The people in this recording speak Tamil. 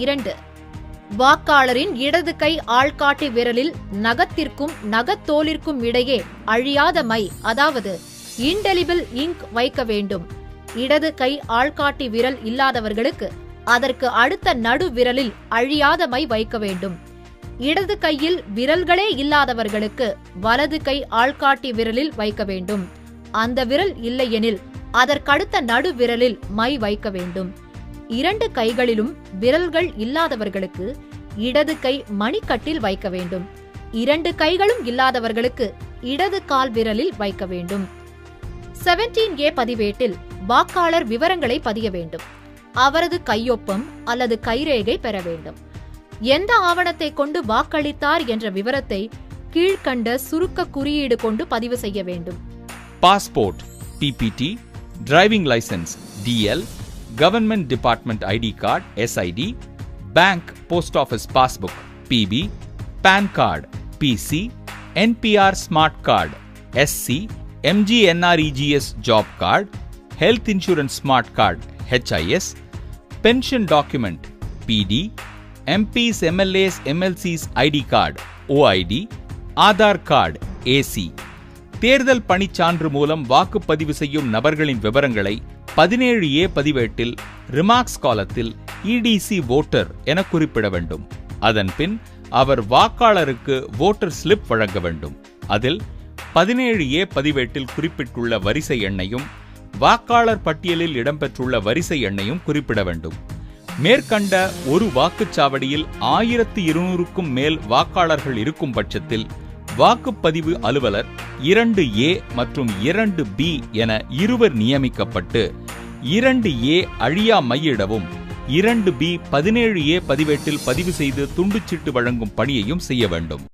2. வாக்காளரின் இடது கை ஆள்காட்டி விரலில் நகத்திற்கும் நகத்தோலிற்கும் இடையே அழியாத மை, அதாவது இன்டெலிபிள் இங்க் வைக்க வேண்டும். இடது கை ஆள்காட்டி விரல் இல்லாதவர்களுக்கு அதற்கு அடுத்த நடு விரலில் அழியாத மை வைக்க வேண்டும். இடது கையில் விரல்களே இல்லாதவர்களுக்கு வலது கை ஆள்காட்டி விரலில் வைக்க வேண்டும். அந்த விரல் இல்லையெனில் அதற்கடுத்த நடு விரலில் மை வைக்க வேண்டும். 2 கைகளிலும் விரல்கள் இல்லாதவர்களுக்கு இடது கை மணிக்கட்டில் வைக்க வேண்டும். 2 கைகளும் இல்லாதவர்களுக்கு இடது கால் விரலில் வைக்க வேண்டும். 17A பதிவேட்டில் வாக்காளர் விவரங்களை பதிய வேண்டும். அவரது கையொப்பம் அல்லது கைரேகை பெற வேண்டும். எந்த ஆவணத்தை கொண்டு வாக்களித்தார் என்ற விவரத்தை கீழ்கண்ட சுருக்க குறியீடு கொண்டு பதிவு செய்ய வேண்டும். Passport PPT, driving licence DL, government department ID card SID, bank post office passbook PB, PAN card PC, NPR smart card SC, MGNREGS job card, health insurance smart card HIS, pension document PD, MPs, MLAs, MLCs ID card OID, Aadhaar card AC. தேர்தல் பணிச்சான்று மூலம் வாக்குப்பதிவு செய்யும் நபர்களின் விவரங்களை 17A பதிவேட்டில் ரிமார்க்ஸ் காலத்தில் EDC வோட்டர் என குறிப்பிட வேண்டும். அதன்பின் அவர் வாக்காளருக்கு வோட்டர் ஸ்லிப் வழங்க வேண்டும். அதில் 17A பதிவேட்டில் குறிப்பிட்டுள்ள வரிசை எண்ணையும் வாக்காளர் பட்டியலில் இடம்பெற்றுள்ள வரிசை எண்ணையும் குறிப்பிட வேண்டும். மேற்கண்ட ஒரு வாக்குச்சாவடியில் 1200க்கும் மேல் வாக்காளர்கள் இருக்கும் பட்சத்தில் வாக்குப்பதிவு அலுவலர் 2A மற்றும் 2B என இருவர் நியமிக்கப்பட்டு 2A அழியா மையிடவும் 2B 17A பதிவேட்டில் பதிவு செய்து துண்டுச்சீட்டு வழங்கும் பணியையும் செய்ய வேண்டும்.